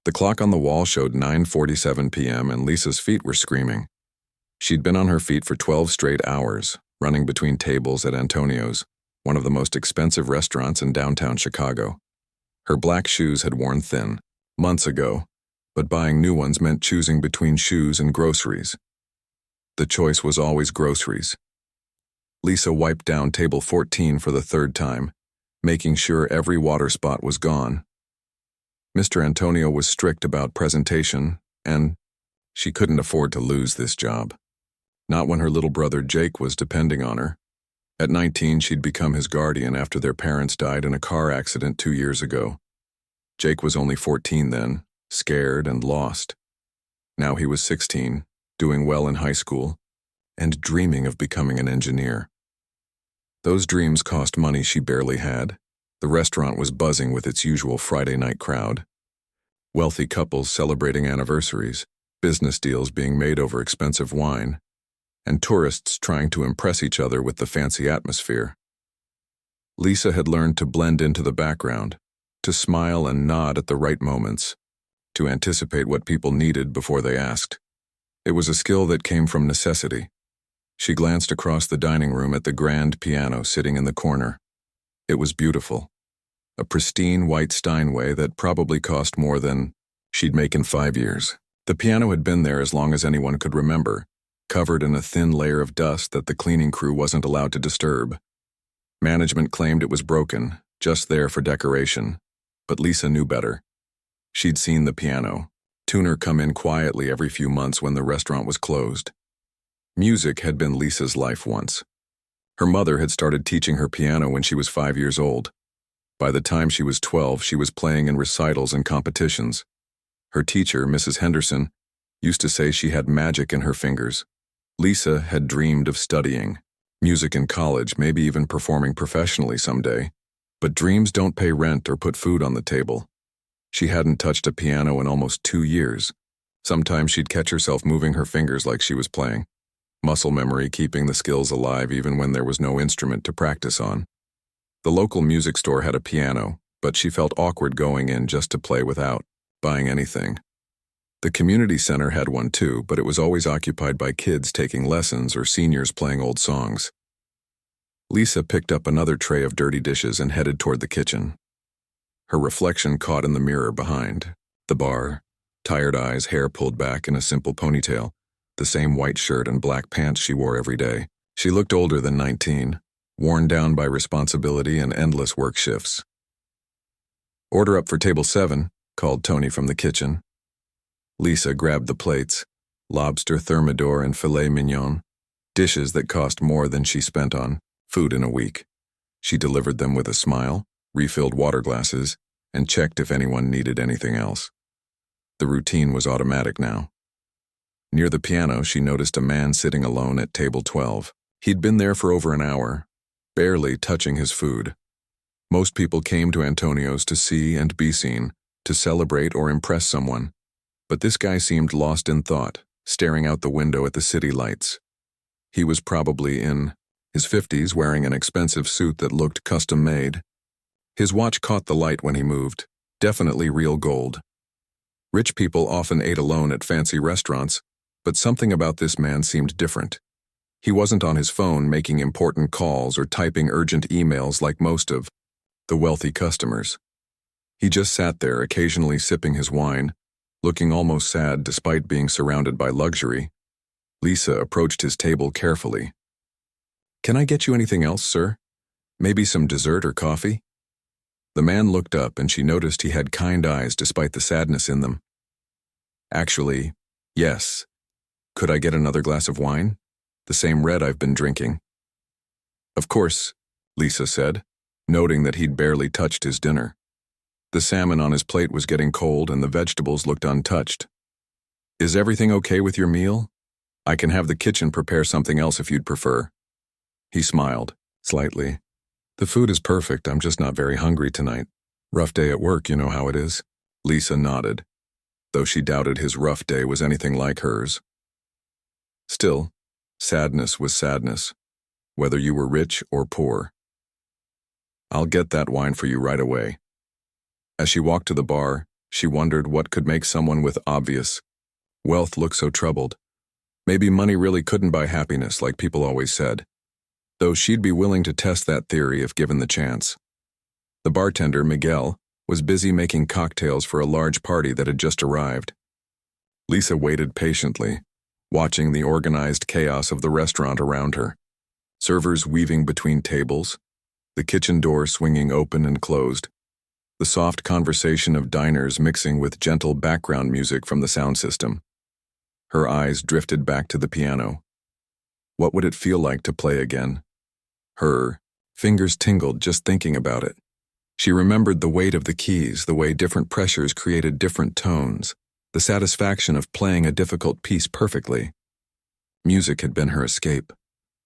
The clock on the wall showed 9:47 p.m. and Lisa's feet were screaming. She'd been on her feet for 12 straight hours, running between tables at Antonio's, one of the most expensive restaurants in downtown Chicago. Her black shoes had worn thin, months ago, but buying new ones meant choosing between shoes and groceries. The choice was always groceries. Lisa wiped down table 14 for the third time, making sure every water spot was gone. Mr. Antonio was strict about presentation, and she couldn't afford to lose this job. Not when her little brother Jake was depending on her. At 19, she'd become his guardian after their parents died in a car accident 2 years ago. Jake was only 14 then, scared and lost. Now he was 16, doing well in high school, and dreaming of becoming an engineer. Those dreams cost money she barely had. The restaurant was buzzing with its usual Friday night crowd. Wealthy couples celebrating anniversaries, business deals being made over expensive wine, and tourists trying to impress each other with the fancy atmosphere. Lisa had learned to blend into the background, to smile and nod at the right moments, to anticipate what people needed before they asked. It was a skill that came from necessity. She glanced across the dining room at the grand piano sitting in the corner. It was beautiful. A pristine white Steinway that probably cost more than she'd make in 5 years. The piano had been there as long as anyone could remember, covered in a thin layer of dust that the cleaning crew wasn't allowed to disturb. Management claimed it was broken, just there for decoration, but Lisa knew better. She'd seen the piano, tuner come in quietly every few months when the restaurant was closed. Music had been Lisa's life once. Her mother had started teaching her piano when she was 5 years old. By the time she was 12, she was playing in recitals and competitions. Her teacher, Mrs. Henderson, used to say she had magic in her fingers. Lisa had dreamed of studying music in college, maybe even performing professionally someday. But dreams don't pay rent or put food on the table. She hadn't touched a piano in almost 2 years. Sometimes she'd catch herself moving her fingers like she was playing. Muscle memory keeping the skills alive even when there was no instrument to practice on. The local music store had a piano, but she felt awkward going in just to play without buying anything. The community center had one too, but it was always occupied by kids taking lessons or seniors playing old songs. Lisa picked up another tray of dirty dishes and headed toward the kitchen. Her reflection caught in the mirror behind. The bar, tired eyes, hair pulled back in a simple ponytail, the same white shirt and black pants she wore every day. She looked older than 19, worn down by responsibility and endless work shifts. "Order up for table 7, called Tony from the kitchen. Lisa grabbed the plates, lobster thermidor and filet mignon, dishes that cost more than she spent on food in a week. She delivered them with a smile, refilled water glasses, and checked if anyone needed anything else. The routine was automatic now. Near the piano, she noticed a man sitting alone at table 12. He'd been there for over an hour, barely touching his food. Most people came to Antonio's to see and be seen, to celebrate or impress someone. But this guy seemed lost in thought, staring out the window at the city lights. He was probably in his 50s, wearing an expensive suit that looked custom-made. His watch caught the light when he moved, definitely real gold. Rich people often ate alone at fancy restaurants, but something about this man seemed different. He wasn't on his phone making important calls or typing urgent emails like most of the wealthy customers. He just sat there, occasionally sipping his wine, looking almost sad despite being surrounded by luxury. Lisa approached his table carefully. "Can I get you anything else, sir? Maybe some dessert or coffee?" The man looked up and she noticed he had kind eyes despite the sadness in them. "Actually, yes. Could I get another glass of wine? The same red I've been drinking." "Of course," Lisa said, noting that he'd barely touched his dinner. The salmon on his plate was getting cold and the vegetables looked untouched. "Is everything okay with your meal? I can have the kitchen prepare something else if you'd prefer." He smiled, slightly. "The food is perfect, I'm just not very hungry tonight. Rough day at work, you know how it is." Lisa nodded, though she doubted his rough day was anything like hers. Still, sadness was sadness, whether you were rich or poor. "I'll get that wine for you right away." As she walked to the bar, She wondered what could make someone with obvious wealth look so troubled. Maybe money really couldn't buy happiness like people always said, though she'd be willing to test that theory if given the chance. The bartender, Miguel, was busy making cocktails for a large party that had just arrived. Lisa waited patiently, watching the organized chaos of the restaurant around her. Servers weaving between tables, the kitchen door swinging open and closed, the soft conversation of diners mixing with gentle background music from the sound system. Her eyes drifted back to the piano. What would it feel like to play again? Her fingers tingled just thinking about it. She remembered the weight of the keys, the way different pressures created different tones, the satisfaction of playing a difficult piece perfectly. Music had been her escape,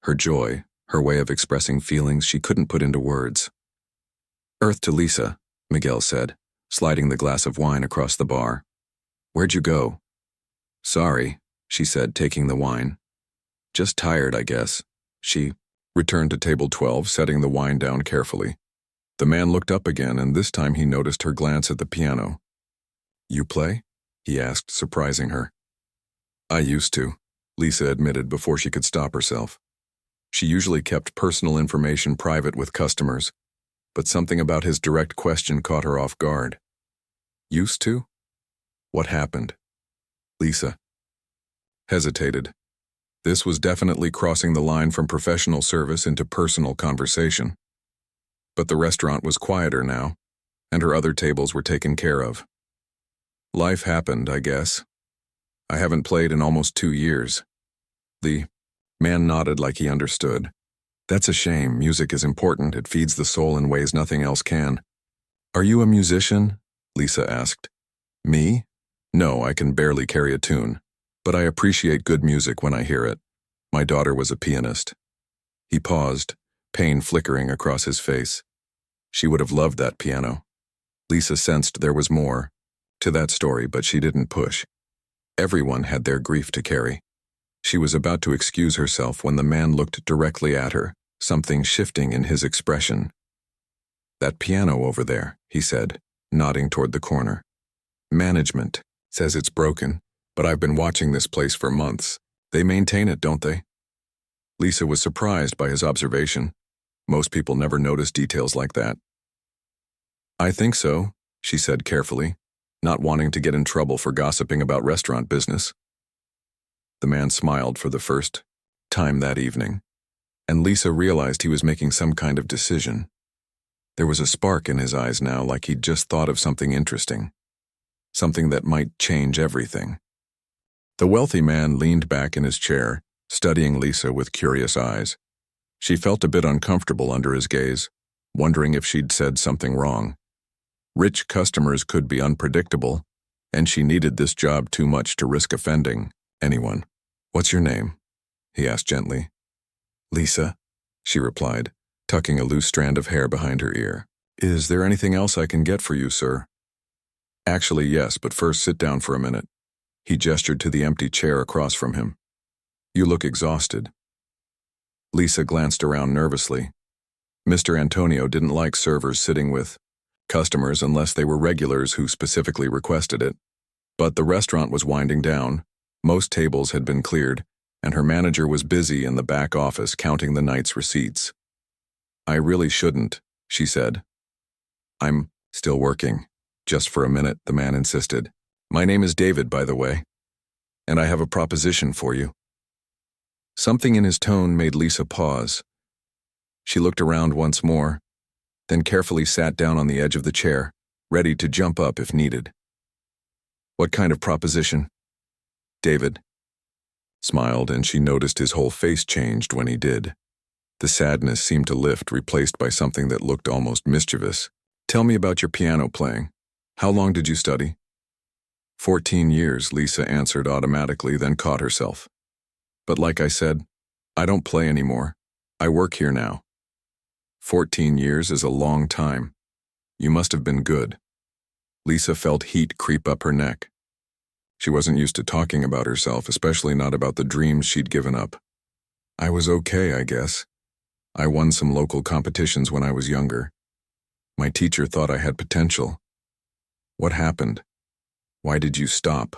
her joy, her way of expressing feelings she couldn't put into words. "Earth to Lisa," Miguel said, sliding the glass of wine across the bar. "Where'd you go?" "Sorry," she said, taking the wine. "Just tired, I guess." She returned to table 12, setting the wine down carefully. The man looked up again, and this time he noticed her glance at the piano. "You play?" he asked, surprising her. "I used to," Lisa admitted before she could stop herself. She usually kept personal information private with customers, but something about his direct question caught her off guard. "Used to? What happened?" Lisa hesitated. This was definitely crossing the line from professional service into personal conversation. But the restaurant was quieter now, and her other tables were taken care of. "Life happened, I guess. I haven't played in almost 2 years. The man nodded like he understood. "That's a shame. Music is important. It feeds the soul in ways nothing else can." "Are you a musician?" Lisa asked. "Me? No, I can barely carry a tune. But I appreciate good music when I hear it. My daughter was a pianist." He paused, pain flickering across his face. She would have loved that piano. Lisa sensed there was more to that story, but she didn't push. Everyone had their grief to carry. She was about to excuse herself when the man looked directly at her, something shifting in his expression. "That piano over there," he said, nodding toward the corner. "Management says it's broken, but I've been watching this place for months. They maintain it, don't they?" Lisa was surprised by his observation. Most people never notice details like that. "I think so," she said carefully, not wanting to get in trouble for gossiping about restaurant business. The man smiled for the first time that evening, and Lisa realized he was making some kind of decision. There was a spark in his eyes now, like he'd just thought of something interesting, something that might change everything. The wealthy man leaned back in his chair, studying Lisa with curious eyes. She felt a bit uncomfortable under his gaze, wondering if she'd said something wrong. Rich customers could be unpredictable, and she needed this job too much to risk offending anyone. "What's your name?" he asked gently. "Lisa," she replied, tucking a loose strand of hair behind her ear. "Is there anything else I can get for you, sir?" "Actually, yes, but first sit down for a minute." He gestured to the empty chair across from him. "You look exhausted." Lisa glanced around nervously. Mr. Antonio didn't like servers sitting with customers unless they were regulars who specifically requested it. But the restaurant was winding down, most tables had been cleared, and her manager was busy in the back office counting the night's receipts. "I really shouldn't," she said. "I'm still working." "Just for a minute," the man insisted. "My name is David, by the way, and I have a proposition for you." Something in his tone made Lisa pause. She looked around once more, then carefully sat down on the edge of the chair, ready to jump up if needed. "What kind of proposition?" David smiled, and she noticed his whole face changed when he did. The sadness seemed to lift, replaced by something that looked almost mischievous. "Tell me about your piano playing. How long did you study?" 14 years, Lisa answered automatically, then caught herself. "But like I said, I don't play anymore. I work here now." 14 years is a long time. You must have been good. Lisa felt heat creep up her neck. She wasn't used to talking about herself, especially not about the dreams she'd given up. "I was okay, I guess. I won some local competitions when I was younger. My teacher thought I had potential." "What happened?" Why did you stop?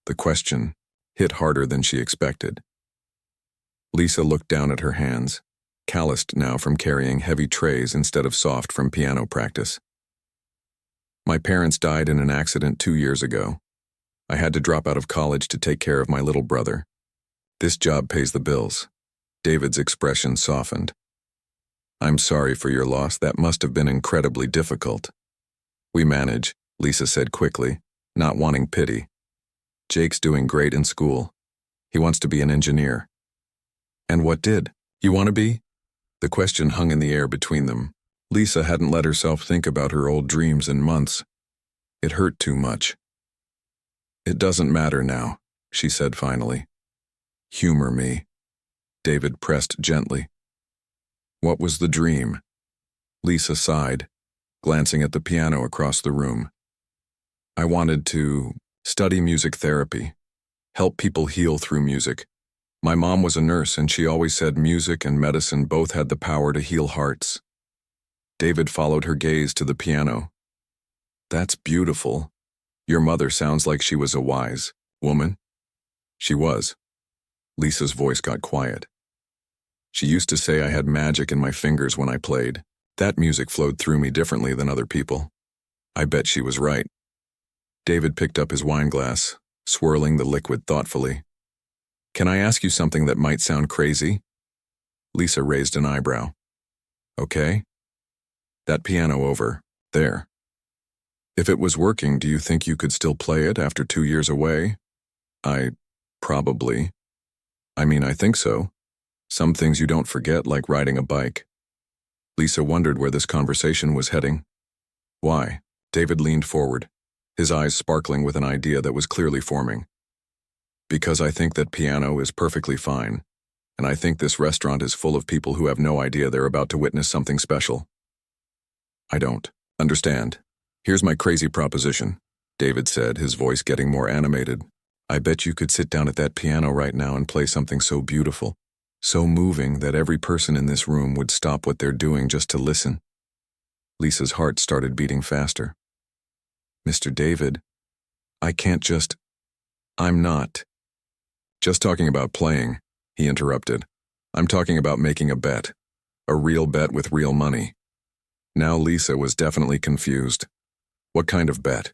The question hit harder than she expected. Lisa looked down at her hands, calloused now from carrying heavy trays instead of soft from piano practice. My parents died in an accident 2 years ago. I had to drop out of college to take care of my little brother. This job pays the bills. David's expression softened. I'm sorry for your loss. That must have been incredibly difficult. We manage, Lisa said quickly, not wanting pity. Jake's doing great in school. He wants to be an engineer. And what did you want to be? The question hung in the air between them. Lisa hadn't let herself think about her old dreams in months. It hurt too much. It doesn't matter now, she said finally. Humor me. David pressed gently. What was the dream? Lisa sighed, glancing at the piano across the room. I wanted to study music therapy, help people heal through music. My mom was a nurse and she always said music and medicine both had the power to heal hearts. David followed her gaze to the piano. That's beautiful. Your mother sounds like she was a wise woman. She was. Lisa's voice got quiet. She used to say I had magic in my fingers when I played. That music flowed through me differently than other people. I bet she was right. David picked up his wine glass, swirling the liquid thoughtfully. Can I ask you something that might sound crazy? Lisa raised an eyebrow. Okay. That piano over there. If it was working, do you think you could still play it after 2 years away? Probably. I think so. Some things you don't forget, like riding a bike. Lisa wondered where this conversation was heading. Why? David leaned forward, his eyes sparkling with an idea that was clearly forming. Because I think that piano is perfectly fine, and I think this restaurant is full of people who have no idea they're about to witness something special. I don't understand. Here's my crazy proposition, David said, his voice getting more animated. I bet you could sit down at that piano right now and play something so beautiful, so moving that every person in this room would stop what they're doing just to listen. Lisa's heart started beating faster. Mr. David, I can't just... I'm not. Just talking about playing, he interrupted. I'm talking about making a bet. A real bet with real money. Now Lisa was definitely confused. What kind of bet?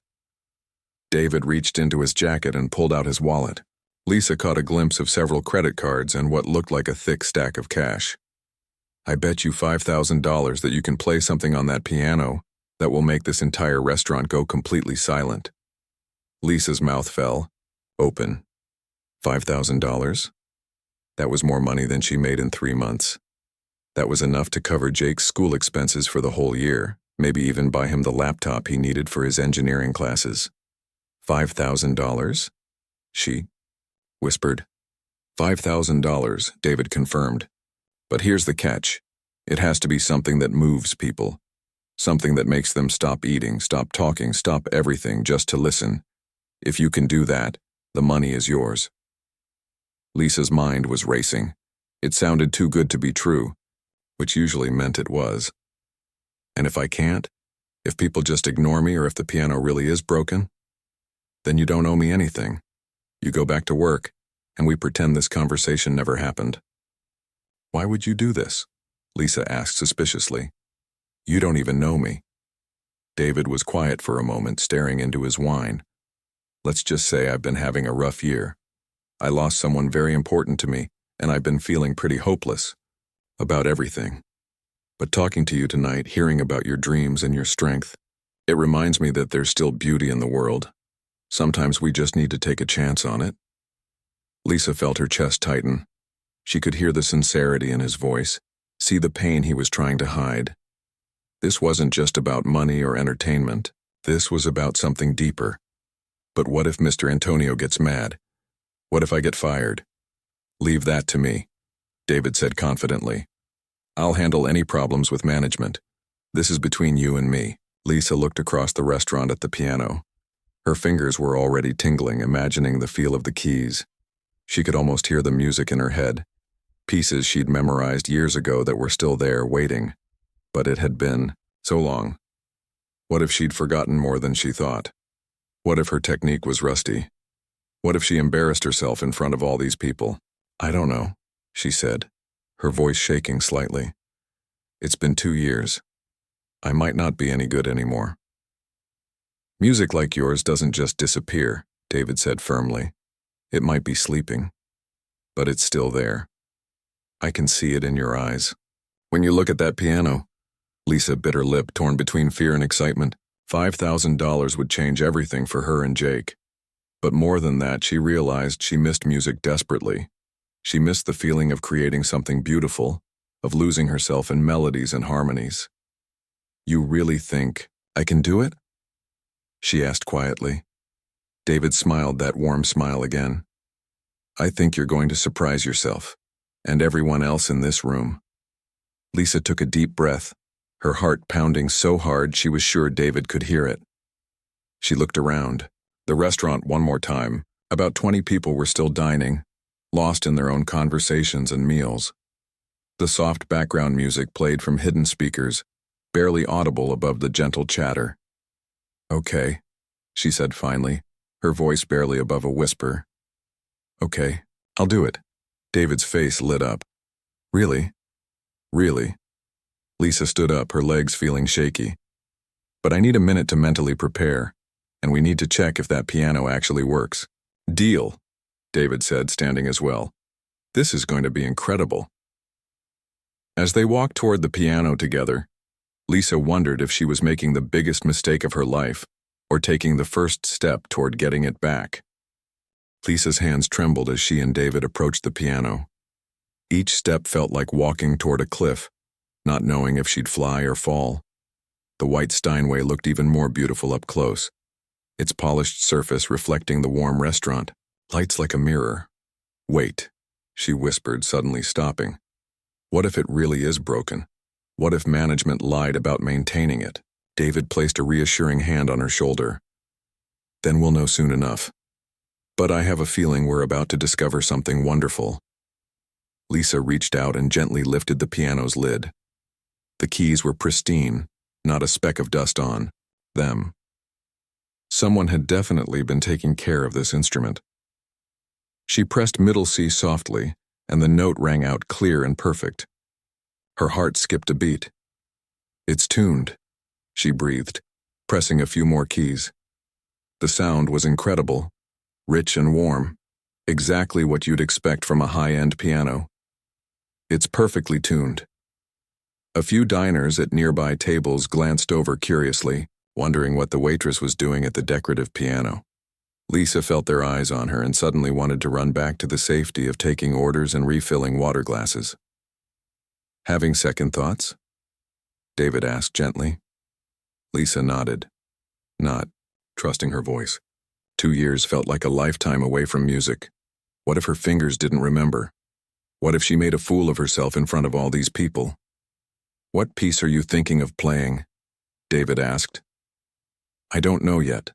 David reached into his jacket and pulled out his wallet. Lisa caught a glimpse of several credit cards and what looked like a thick stack of cash. I bet you $5,000 that you can play something on that piano that will make this entire restaurant go completely silent. Lisa's mouth fell, open. $5,000? That was more money than she made in 3 months. That was enough to cover Jake's school expenses for the whole year, maybe even buy him the laptop he needed for his engineering classes. $5,000? She whispered. $5,000, David confirmed. But here's the catch. It has to be something that moves people. Something that makes them stop eating, stop talking, stop everything just to listen. If you can do that, the money is yours. Lisa's mind was racing. It sounded too good to be true, which usually meant it was. And if I can't? If people just ignore me or if the piano really is broken? Then you don't owe me anything. You go back to work, and we pretend this conversation never happened. Why would you do this? Lisa asked suspiciously. You don't even know me. David was quiet for a moment, staring into his wine. Let's just say I've been having a rough year. I lost someone very important to me, and I've been feeling pretty hopeless about everything. But talking to you tonight, hearing about your dreams and your strength, it reminds me that there's still beauty in the world. Sometimes we just need to take a chance on it. Lisa felt her chest tighten. She could hear the sincerity in his voice, see the pain he was trying to hide. This wasn't just about money or entertainment. This was about something deeper. But what if Mr. Antonio gets mad? What if I get fired? Leave that to me, David said confidently. I'll handle any problems with management. This is between you and me. Lisa looked across the restaurant at the piano. Her fingers were already tingling, imagining the feel of the keys. She could almost hear the music in her head, pieces she'd memorized years ago that were still there, waiting. But it had been so long. What if she'd forgotten more than she thought? What if her technique was rusty? What if she embarrassed herself in front of all these people? I don't know, she said, her voice shaking slightly. It's been 2 years. I might not be any good anymore. Music like yours doesn't just disappear, David said firmly. It might be sleeping, but it's still there. I can see it in your eyes. When you look at that piano, Lisa bit her lip, torn between fear and excitement. $5,000 would change everything for her and Jake. But more than that, she realized she missed music desperately. She missed the feeling of creating something beautiful, of losing herself in melodies and harmonies. You really think I can do it? She asked quietly. David smiled that warm smile again. I think you're going to surprise yourself, and everyone else in this room. Lisa took a deep breath, her heart pounding so hard she was sure David could hear it. She looked around, the restaurant one more time. About 20 people were still dining, lost in their own conversations and meals. The soft background music played from hidden speakers, barely audible above the gentle chatter. Okay, she said finally, her voice barely above a whisper. Okay, I'll do it. David's face lit up. Really? Really? Lisa stood up, her legs feeling shaky. But I need a minute to mentally prepare, and we need to check if that piano actually works. Deal, David said, standing as well. This is going to be incredible. As they walked toward the piano together, Lisa wondered if she was making the biggest mistake of her life or taking the first step toward getting it back. Lisa's hands trembled as she and David approached the piano. Each step felt like walking toward a cliff, not knowing if she'd fly or fall. The white Steinway looked even more beautiful up close, its polished surface reflecting the warm restaurant, lights like a mirror. Wait, she whispered, suddenly stopping. What if it really is broken? What if management lied about maintaining it? David placed a reassuring hand on her shoulder. Then we'll know soon enough. But I have a feeling we're about to discover something wonderful. Lisa reached out and gently lifted the piano's lid. The keys were pristine, not a speck of dust on them. Someone had definitely been taking care of this instrument. She pressed middle C softly, and the note rang out clear and perfect. Her heart skipped a beat. It's tuned, she breathed, pressing a few more keys. The sound was incredible, rich and warm, exactly what you'd expect from a high-end piano. It's perfectly tuned. A few diners at nearby tables glanced over curiously, wondering what the waitress was doing at the decorative piano. Lisa felt their eyes on her and suddenly wanted to run back to the safety of taking orders and refilling water glasses. Having second thoughts? David asked gently. Lisa nodded, not trusting her voice. 2 years felt like a lifetime away from music. What if her fingers didn't remember? What if she made a fool of herself in front of all these people? What piece are you thinking of playing? David asked. I don't know yet,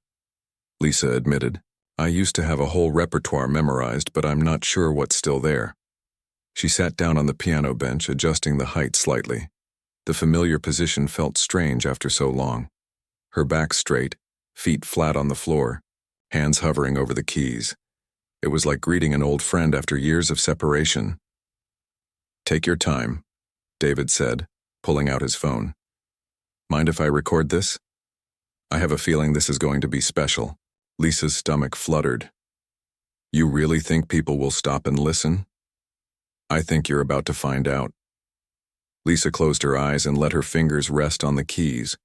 Lisa admitted. I used to have a whole repertoire memorized, but I'm not sure what's still there. She sat down on the piano bench, adjusting the height slightly. The familiar position felt strange after so long. Her back straight, feet flat on the floor, hands hovering over the keys. It was like greeting an old friend after years of separation. Take your time, David said, pulling out his phone. Mind if I record this? I have a feeling this is going to be special. Lisa's stomach fluttered. You really think people will stop and listen? I think you're about to find out. Lisa closed her eyes and let her fingers rest on the keys.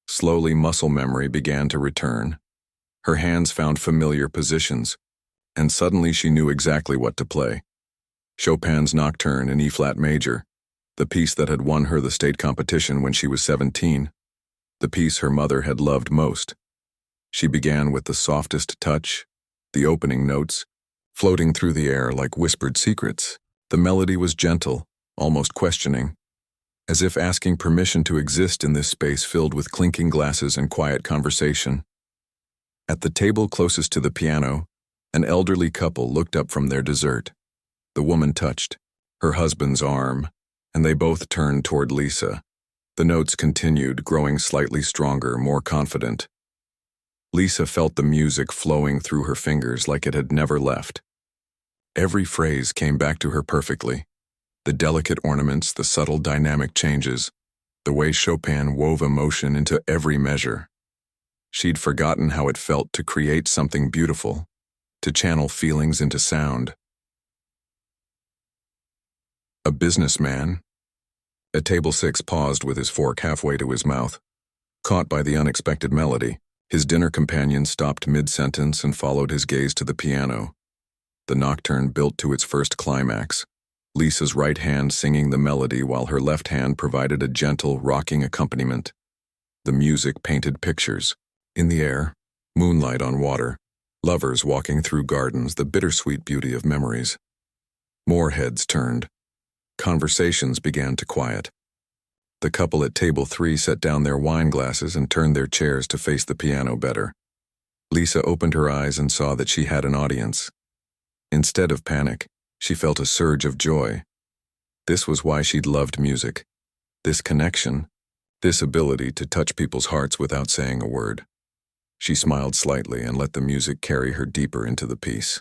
Slowly, muscle memory began to return. Her hands found familiar positions, and suddenly she knew exactly what to play. Chopin's Nocturne in E-flat major, the piece that had won her the state competition when she was 17, the piece her mother had loved most. She began with the softest touch, the opening notes, floating through the air like whispered secrets. The melody was gentle, almost questioning, as if asking permission to exist in this space filled with clinking glasses and quiet conversation. At the table closest to the piano, an elderly couple looked up from their dessert. The woman touched her husband's arm, and they both turned toward Lisa. The notes continued, growing slightly stronger, more confident. Lisa felt the music flowing through her fingers like it had never left. Every phrase came back to her perfectly. The delicate ornaments, the subtle dynamic changes, the way Chopin wove emotion into every measure. She'd forgotten how it felt to create something beautiful, to channel feelings into sound. A businessman. At table 6 paused with his fork halfway to his mouth. Caught by the unexpected melody, his dinner companion stopped mid-sentence and followed his gaze to the piano. The nocturne built to its first climax, Lisa's right hand singing the melody while her left hand provided a gentle, rocking accompaniment. The music painted pictures. In the air, moonlight on water, lovers walking through gardens, the bittersweet beauty of memories. More heads turned. Conversations began to quiet. The couple at table 3 set down their wine glasses and turned their chairs to face the piano better. Lisa opened her eyes and saw that she had an audience. Instead of panic, she felt a surge of joy. This was why she'd loved music. This connection, this ability to touch people's hearts without saying a word. She smiled slightly and let the music carry her deeper into the piece.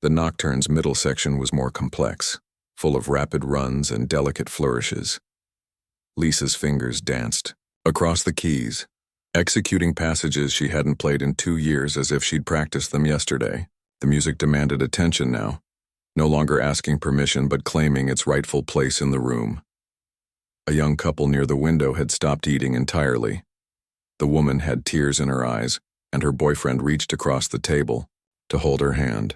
The nocturne's middle section was more complex, full of rapid runs and delicate flourishes. Lisa's fingers danced across the keys, executing passages she hadn't played in 2 years as if she'd practiced them yesterday. The music demanded attention now, no longer asking permission but claiming its rightful place in the room. A young couple near the window had stopped eating entirely. The woman had tears in her eyes, and her boyfriend reached across the table to hold her hand.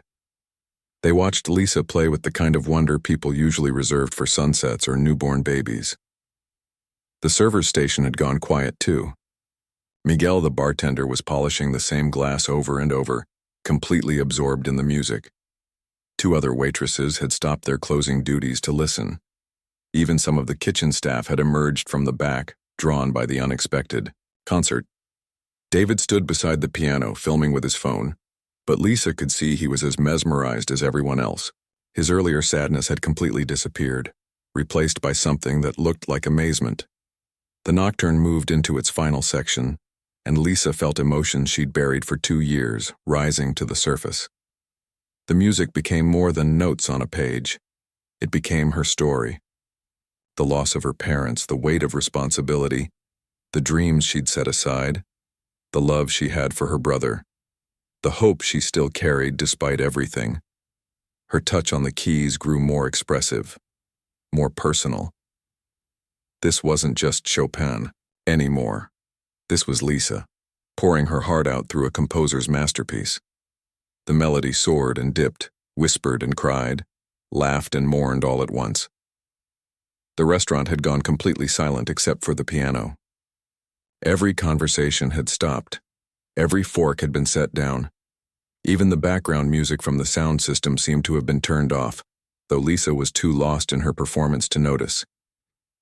They watched Lisa play with the kind of wonder people usually reserved for sunsets or newborn babies. The server's station had gone quiet too. Miguel, the bartender, was polishing the same glass over and over, completely absorbed in the music. 2 other waitresses had stopped their closing duties to listen. Even some of the kitchen staff had emerged from the back, drawn by the unexpected concert. David stood beside the piano, filming with his phone, but Lisa could see he was as mesmerized as everyone else. His earlier sadness had completely disappeared, replaced by something that looked like amazement. The nocturne moved into its final section, and Lisa felt emotions she'd buried for 2 years rising to the surface. The music became more than notes on a page. It became her story. The loss of her parents, the weight of responsibility, the dreams she'd set aside, the love she had for her brother, the hope she still carried despite everything. Her touch on the keys grew more expressive, more personal. This wasn't just Chopin anymore. This was Lisa, pouring her heart out through a composer's masterpiece. The melody soared and dipped, whispered and cried, laughed and mourned all at once. The restaurant had gone completely silent except for the piano. Every conversation had stopped. Every fork had been set down. Even the background music from the sound system seemed to have been turned off, though Lisa was too lost in her performance to notice.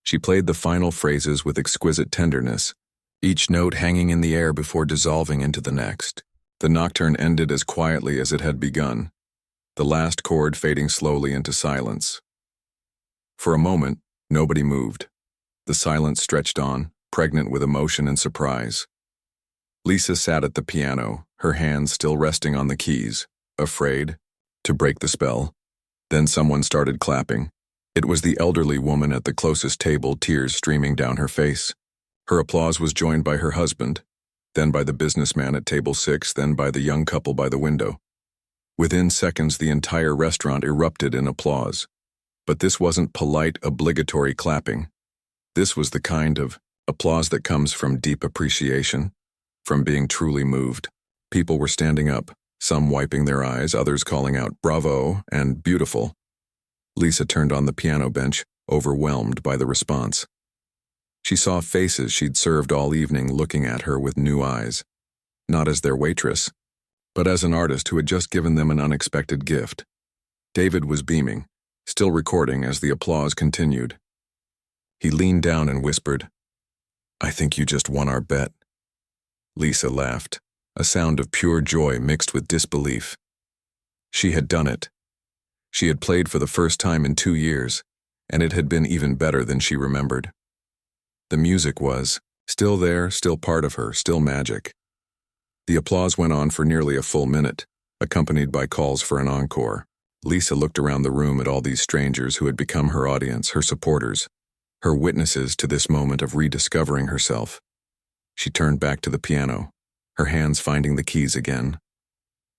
She played the final phrases with exquisite tenderness, each note hanging in the air before dissolving into the next. The nocturne ended as quietly as it had begun, the last chord fading slowly into silence. For a moment, nobody moved. The silence stretched on, pregnant with emotion and surprise. Lisa sat at the piano, her hands still resting on the keys, afraid to break the spell. Then someone started clapping. It was the elderly woman at the closest table, tears streaming down her face. Her applause was joined by her husband, then by the businessman at table 6, then by the young couple by the window. Within seconds, the entire restaurant erupted in applause. But this wasn't polite, obligatory clapping. This was the kind of applause that comes from deep appreciation, from being truly moved. People were standing up, some wiping their eyes, others calling out "bravo" and "beautiful." Lisa turned on the piano bench, overwhelmed by the response. She saw faces she'd served all evening looking at her with new eyes, not as their waitress, but as an artist who had just given them an unexpected gift. David was beaming, still recording as the applause continued. He leaned down and whispered, "I think you just won our bet." Lisa laughed, a sound of pure joy mixed with disbelief. She had done it. She had played for the first time in 2 years, and it had been even better than she remembered. The music was still there, still part of her, still magic. The applause went on for nearly a full minute, accompanied by calls for an encore. Lisa looked around the room at all these strangers who had become her audience, her supporters, her witnesses to this moment of rediscovering herself. She turned back to the piano, her hands finding the keys again.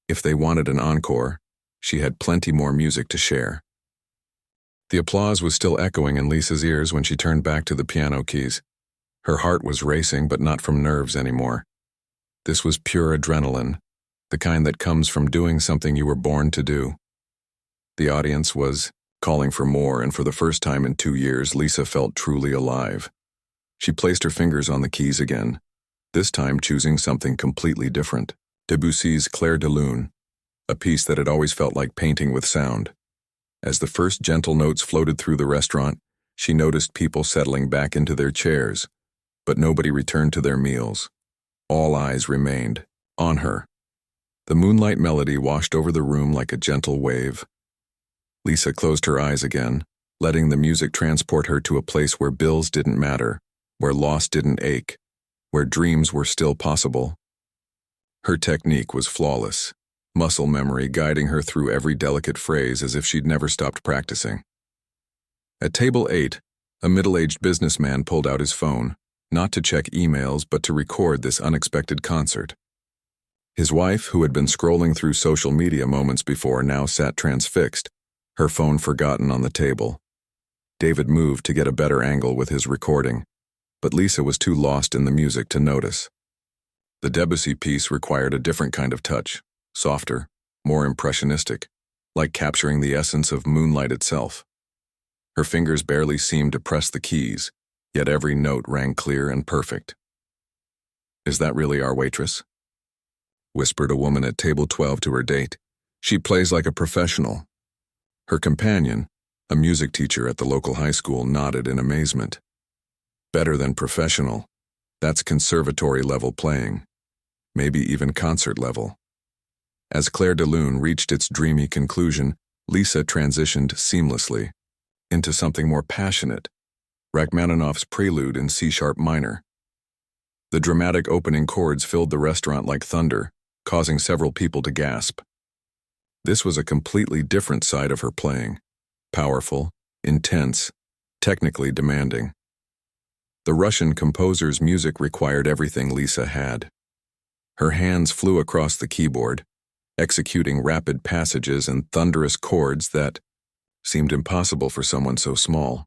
If they wanted an encore, she had plenty more music to share. The applause was still echoing in Lisa's ears when she turned back to the piano keys. Her heart was racing, but not from nerves anymore. This was pure adrenaline, the kind that comes from doing something you were born to do. The audience was calling for more, and for the first time in 2 years, Lisa felt truly alive. She placed her fingers on the keys again, this time choosing something completely different. Debussy's Clair de Lune, a piece that had always felt like painting with sound. As the first gentle notes floated through the restaurant, she noticed people settling back into their chairs, but nobody returned to their meals. All eyes remained on her. The moonlight melody washed over the room like a gentle wave. Lisa closed her eyes again, letting the music transport her to a place where bills didn't matter, where loss didn't ache, where dreams were still possible. Her technique was flawless, muscle memory guiding her through every delicate phrase as if she'd never stopped practicing. At table 8, a middle-aged businessman pulled out his phone, not to check emails but to record this unexpected concert. His wife, who had been scrolling through social media moments before, now sat transfixed, her phone forgotten on the table. David moved to get a better angle with his recording, but Lisa was too lost in the music to notice. The Debussy piece required a different kind of touch, softer, more impressionistic, like capturing the essence of moonlight itself. Her fingers barely seemed to press the keys, yet every note rang clear and perfect. "Is that really our waitress?" whispered a woman at table 12 to her date. "She plays like a professional." Her companion, a music teacher at the local high school, nodded in amazement. "Better than professional. That's conservatory-level playing. Maybe even concert level." As Clair de Lune reached its dreamy conclusion, Lisa transitioned seamlessly into something more passionate, Rachmaninoff's Prelude in C-sharp minor. The dramatic opening chords filled the restaurant like thunder, causing several people to gasp. This was a completely different side of her playing, powerful, intense, technically demanding. The Russian composer's music required everything Lisa had. Her hands flew across the keyboard, executing rapid passages and thunderous chords that seemed impossible for someone so small.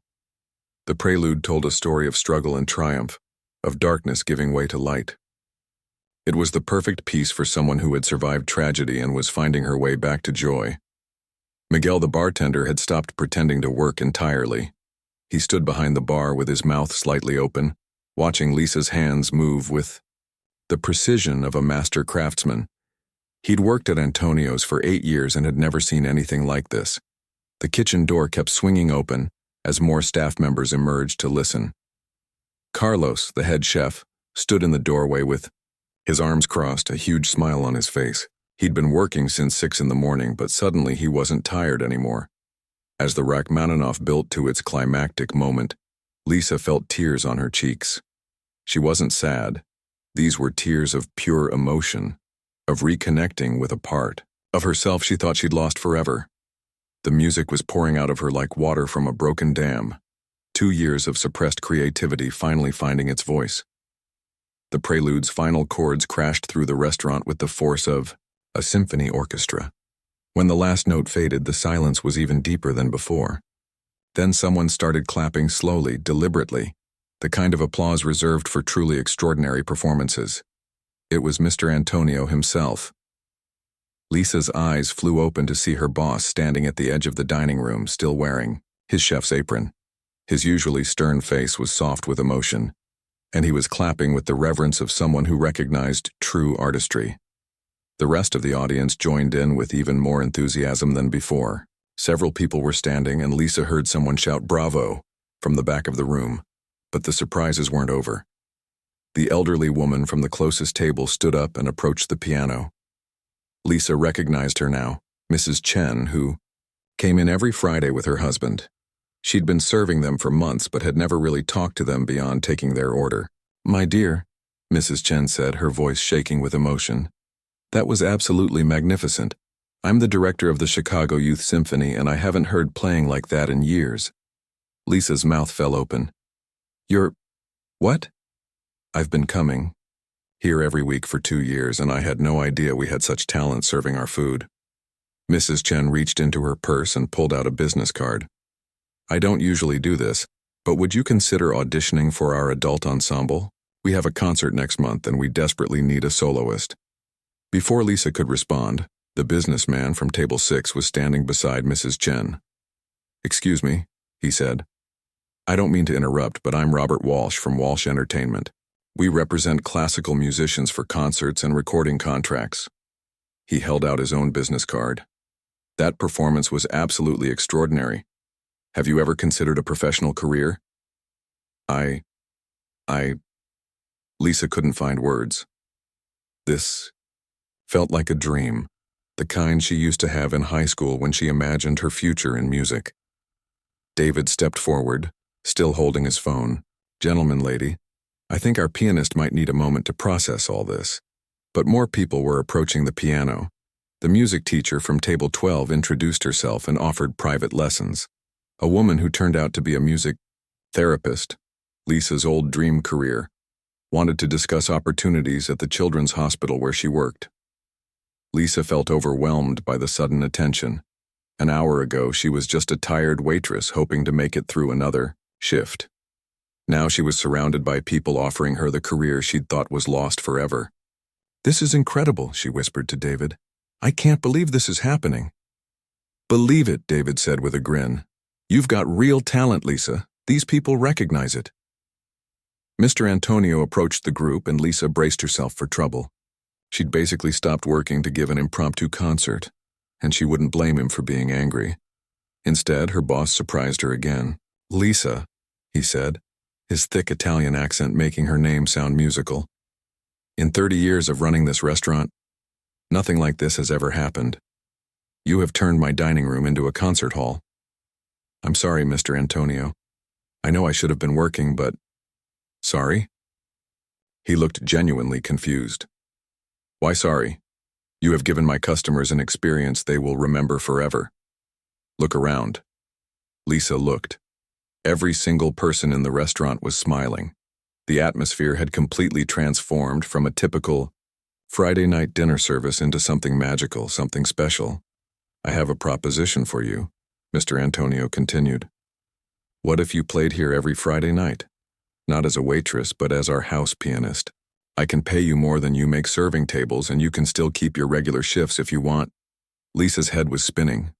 The prelude told a story of struggle and triumph, of darkness giving way to light. It was the perfect piece for someone who had survived tragedy and was finding her way back to joy. Miguel, the bartender, had stopped pretending to work entirely. He stood behind the bar with his mouth slightly open, watching Lisa's hands move with the precision of a master craftsman. He'd worked at Antonio's for 8 years and had never seen anything like this. The kitchen door kept swinging open as more staff members emerged to listen. Carlos, the head chef, stood in the doorway with his arms crossed, a huge smile on his face. He'd been working since 6 in the morning, but suddenly he wasn't tired anymore. As the Rachmaninoff built to its climactic moment, Lisa felt tears on her cheeks. She wasn't sad. These were tears of pure emotion, of reconnecting with a part of herself she thought she'd lost forever. The music was pouring out of her like water from a broken dam. 2 years of suppressed creativity finally finding its voice. The prelude's final chords crashed through the restaurant with the force of a symphony orchestra. When the last note faded, the silence was even deeper than before. Then someone started clapping slowly, deliberately, the kind of applause reserved for truly extraordinary performances. It was Mr. Antonio himself. Lisa's eyes flew open to see her boss standing at the edge of the dining room, still wearing his chef's apron. His usually stern face was soft with emotion, and he was clapping with the reverence of someone who recognized true artistry. The rest of the audience joined in with even more enthusiasm than before. Several people were standing, and Lisa heard someone shout "Bravo" from the back of the room. But the surprises weren't over. The elderly woman from the closest table stood up and approached the piano. Lisa recognized her now, Mrs. Chen, who came in every Friday with her husband. She'd been serving them for months but had never really talked to them beyond taking their order. "My dear, Mrs. Chen said, her voice shaking with emotion. That was absolutely magnificent. I'm the director of the Chicago Youth Symphony, and I haven't heard playing like that in years. Lisa's mouth fell open. You're... what? I've been coming here every week for 2 years, and I had no idea we had such talent serving our food. Mrs. Chen reached into her purse and pulled out a business card. I don't usually do this, but would you consider auditioning for our adult ensemble? We have a concert next month, and we desperately need a soloist. Before Lisa could respond, the businessman from table 6 was standing beside Mrs. Chen. Excuse me, he said. I don't mean to interrupt, but I'm Robert Walsh from Walsh Entertainment. We represent classical musicians for concerts and recording contracts. He held out his own business card. That performance was absolutely extraordinary. Have you ever considered a professional career? Lisa couldn't find words. This felt like a dream, the kind she used to have in high school when she imagined her future in music. David stepped forward, still holding his phone. Gentlemen, lady, I think our pianist might need a moment to process all this. But more people were approaching the piano. The music teacher from table 12 introduced herself and offered private lessons. A woman who turned out to be a music therapist, Lisa's old dream career, wanted to discuss opportunities at the children's hospital where she worked. Lisa felt overwhelmed by the sudden attention. An hour ago, she was just a tired waitress hoping to make it through another shift. Now she was surrounded by people offering her the career she'd thought was lost forever. This is incredible, she whispered to David. I can't believe this is happening. Believe it, David said with a grin. You've got real talent, Lisa. These people recognize it. Mr. Antonio approached the group, and Lisa braced herself for trouble. She'd basically stopped working to give an impromptu concert, and she wouldn't blame him for being angry. Instead, her boss surprised her again. Lisa, he said, his thick Italian accent making her name sound musical. In 30 years of running this restaurant, nothing like this has ever happened. You have turned my dining room into a concert hall. I'm sorry, Mr. Antonio. I know I should have been working, but... Sorry? He looked genuinely confused. Why sorry? You have given my customers an experience they will remember forever. Look around. Lisa looked. Every single person in the restaurant was smiling. The atmosphere had completely transformed from a typical Friday night dinner service into something magical, something special. I have a proposition for you, Mr. Antonio continued. What if you played here every Friday night? Not as a waitress, but as our house pianist. I can pay you more than you make serving tables, and you can still keep your regular shifts if you want. Lisa's head was spinning.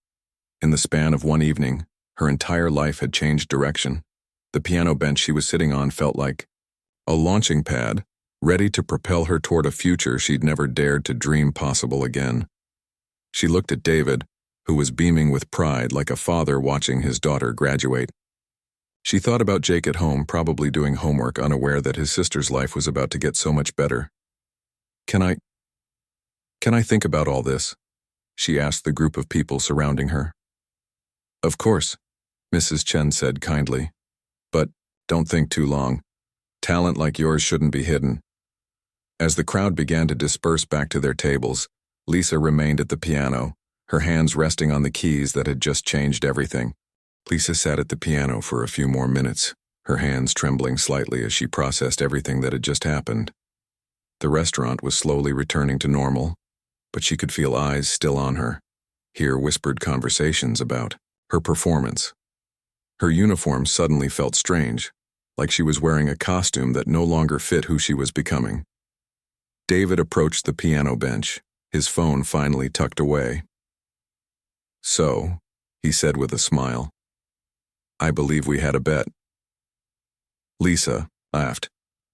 In the span of one evening, her entire life had changed direction. The piano bench she was sitting on felt like a launching pad, ready to propel her toward a future she'd never dared to dream possible again. She looked at David, who was beaming with pride like a father watching his daughter graduate. She thought about Jake at home, probably doing homework, unaware that his sister's life was about to get so much better. Can I think about all this? She asked the group of people surrounding her. Of course, Mrs. Chen said kindly. But don't think too long. Talent like yours shouldn't be hidden. As the crowd began to disperse back to their tables, Lisa remained at the piano, her hands resting on the keys that had just changed everything. Lisa sat at the piano for a few more minutes, her hands trembling slightly as she processed everything that had just happened. The restaurant was slowly returning to normal, but she could feel eyes still on her, hear whispered conversations about her performance. Her uniform suddenly felt strange, like she was wearing a costume that no longer fit who she was becoming. David approached the piano bench, his phone finally tucked away. So, he said with a smile, I believe we had a bet. Lisa laughed,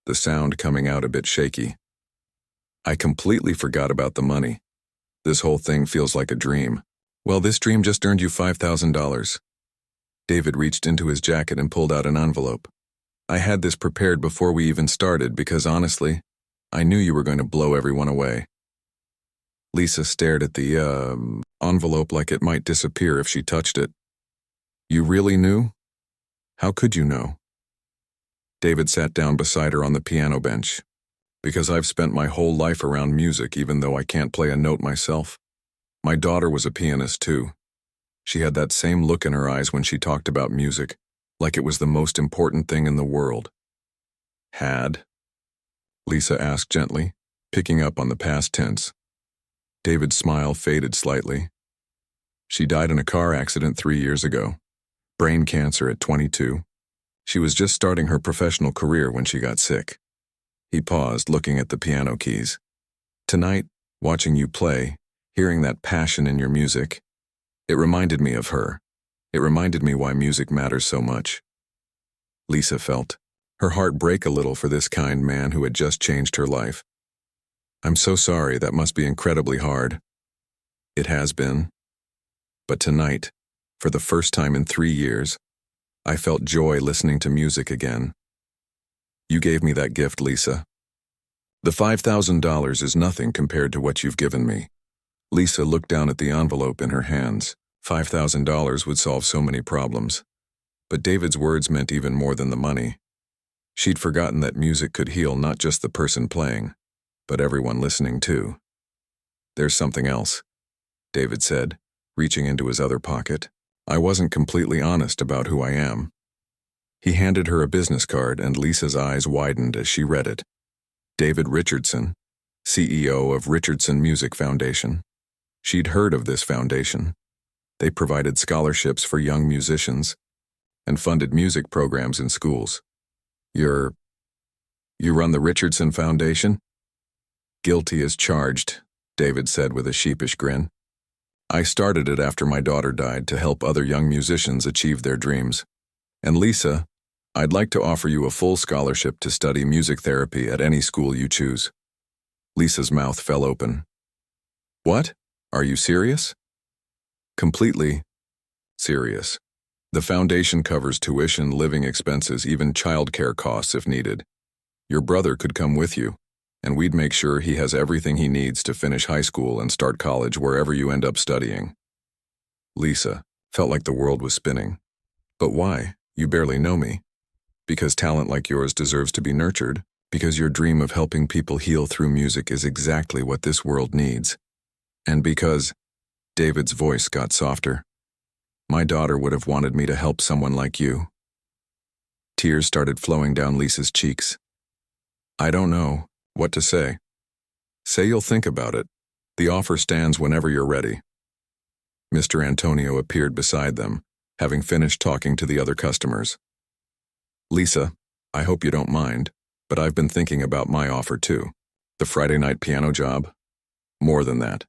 the sound coming out a bit shaky. I completely forgot about the money. This whole thing feels like a dream. Well, this dream just earned you $5,000. David reached into his jacket and pulled out an envelope. I had this prepared before we even started because honestly, I knew you were going to blow everyone away. Lisa stared at the envelope like it might disappear if she touched it. You really knew? How could you know? David sat down beside her on the piano bench. Because I've spent my whole life around music even though I can't play a note myself. My daughter was a pianist too. She had that same look in her eyes when she talked about music, like it was the most important thing in the world. Had? Lisa asked gently, picking up on the past tense. David's smile faded slightly. She died in a car accident 3 years ago. Brain cancer at 22. She was just starting her professional career when she got sick. He paused, looking at the piano keys. Tonight, watching you play, hearing that passion in your music, it reminded me of her. It reminded me why music matters so much. Lisa felt her heart break a little for this kind man who had just changed her life. I'm so sorry, that must be incredibly hard. It has been. But tonight, for the first time in 3 years, I felt joy listening to music again. You gave me that gift, Lisa. The $5,000 is nothing compared to what you've given me. Lisa looked down at the envelope in her hands. $5,000 would solve so many problems. But David's words meant even more than the money. She'd forgotten that music could heal not just the person playing, but everyone listening too. There's something else, David said, reaching into his other pocket. I wasn't completely honest about who I am. He handed her a business card and Lisa's eyes widened as she read it. David Richardson, CEO of Richardson Music Foundation. She'd heard of this foundation. They provided scholarships for young musicians and funded music programs in schools. You run the Richardson Foundation? Guilty as charged, David said with a sheepish grin. I started it after my daughter died to help other young musicians achieve their dreams. And Lisa, I'd like to offer you a full scholarship to study music therapy at any school you choose. Lisa's mouth fell open. What? Are you serious? Completely serious. The foundation covers tuition, living expenses, even childcare costs if needed. Your brother could come with you, and we'd make sure he has everything he needs to finish high school and start college wherever you end up studying. Lisa felt like the world was spinning. But why? You barely know me. Because talent like yours deserves to be nurtured. Because your dream of helping people heal through music is exactly what this world needs. And because David's voice got softer. My daughter would have wanted me to help someone like you. Tears started flowing down Lisa's cheeks. I don't know what to say. Say you'll think about it. The offer stands whenever you're ready. Mr. Antonio appeared beside them, having finished talking to the other customers. Lisa, I hope you don't mind, but I've been thinking about my offer too. The Friday night piano job. More than that.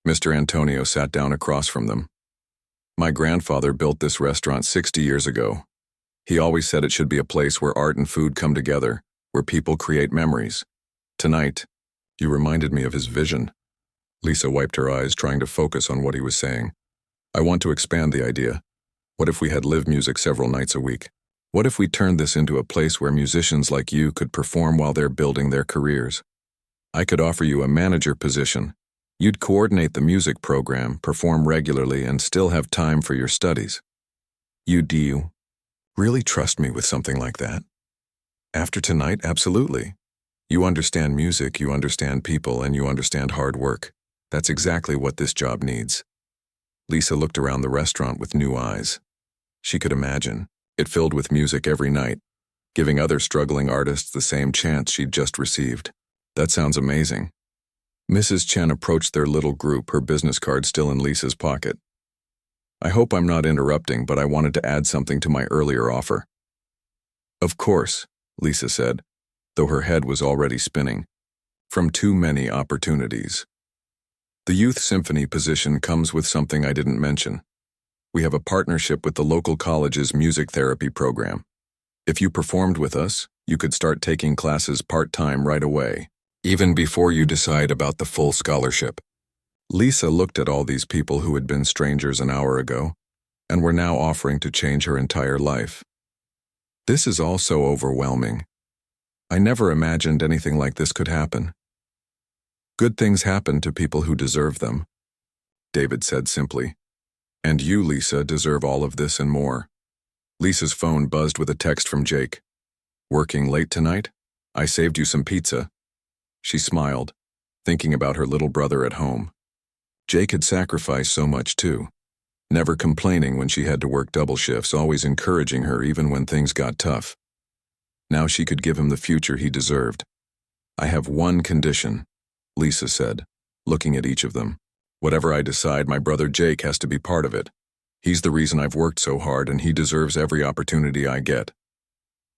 Mr. Antonio sat down across from them. My grandfather built this restaurant 60 years ago. He always said it should be a place where art and food come together, where people create memories. Tonight, you reminded me of his vision. Lisa wiped her eyes, trying to focus on what he was saying. I want to expand the idea. What if we had live music several nights a week? What if we turned this into a place where musicians like you could perform while they're building their careers? I could offer you a manager position. You'd coordinate the music program, perform regularly, and still have time for your studies. Do you really trust me with something like that? After tonight, absolutely. You understand music, you understand people, and you understand hard work. That's exactly what this job needs. Lisa looked around the restaurant with new eyes. She could imagine it filled with music every night, giving other struggling artists the same chance she'd just received. That sounds amazing. Mrs. Chen approached their little group, her business card still in Lisa's pocket. I hope I'm not interrupting, but I wanted to add something to my earlier offer. Of course, Lisa said, though her head was already spinning. From too many opportunities. The youth symphony position comes with something I didn't mention. We have a partnership with the local college's music therapy program. If you performed with us, you could start taking classes part-time right away, even before you decide about the full scholarship. Lisa looked at all these people who had been strangers an hour ago, and were now offering to change her entire life. This is all so overwhelming. I never imagined anything like this could happen. Good things happen to people who deserve them, David said simply. And you, Lisa, deserve all of this and more. Lisa's phone buzzed with a text from Jake. Working late tonight? I saved you some pizza. She smiled, thinking about her little brother at home. Jake had sacrificed so much too, never complaining when she had to work double shifts, always encouraging her even when things got tough. Now she could give him the future he deserved. "I have one condition," Lisa said, looking at each of them. "Whatever I decide, my brother Jake has to be part of it. He's the reason I've worked so hard, and he deserves every opportunity I get."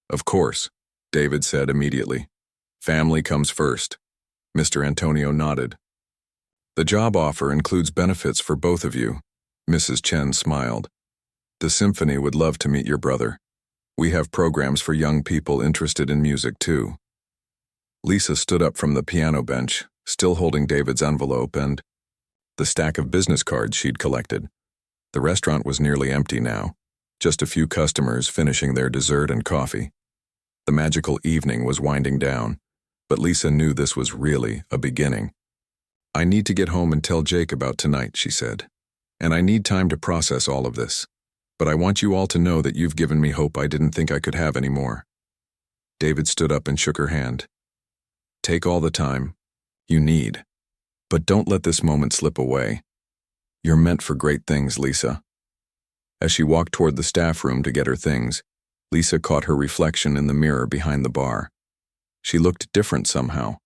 "Of course," David said immediately. "Family comes first." Mr. Antonio nodded. "The job offer includes benefits for both of you." Mrs. Chen smiled. "The symphony would love to meet your brother. We have programs for young people interested in music too." Lisa stood up from the piano bench, still holding David's envelope and the stack of business cards she'd collected. The restaurant was nearly empty now, just a few customers finishing their dessert and coffee. The magical evening was winding down, but Lisa knew this was really a beginning. "I need to get home and tell Jake about tonight," she said. "And I need time to process all of this. But I want you all to know that you've given me hope I didn't think I could have anymore." David stood up and shook her hand. "Take all the time you need, but don't let this moment slip away. You're meant for great things, Lisa." As she walked toward the staff room to get her things, Lisa caught her reflection in the mirror behind the bar. She looked different somehow.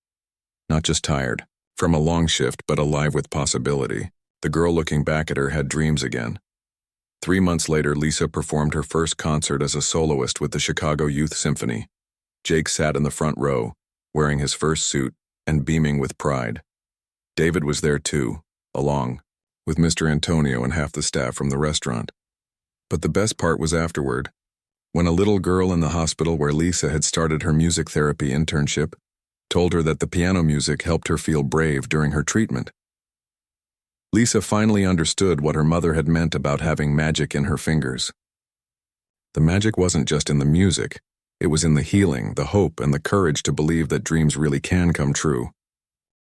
Not just tired from a long shift, but alive with possibility. The girl looking back at her had dreams again. 3 months later, Lisa performed her first concert as a soloist with the Chicago Youth Symphony. Jake sat in the front row, wearing his first suit and beaming with pride. David was there too, along with Mr. Antonio and half the staff from the restaurant. But the best part was afterward, when a little girl in the hospital where Lisa had started her music therapy internship told her that the piano music helped her feel brave during her treatment. Lisa finally understood what her mother had meant about having magic in her fingers. The magic wasn't just in the music, it was in the healing, the hope, and the courage to believe that dreams really can come true.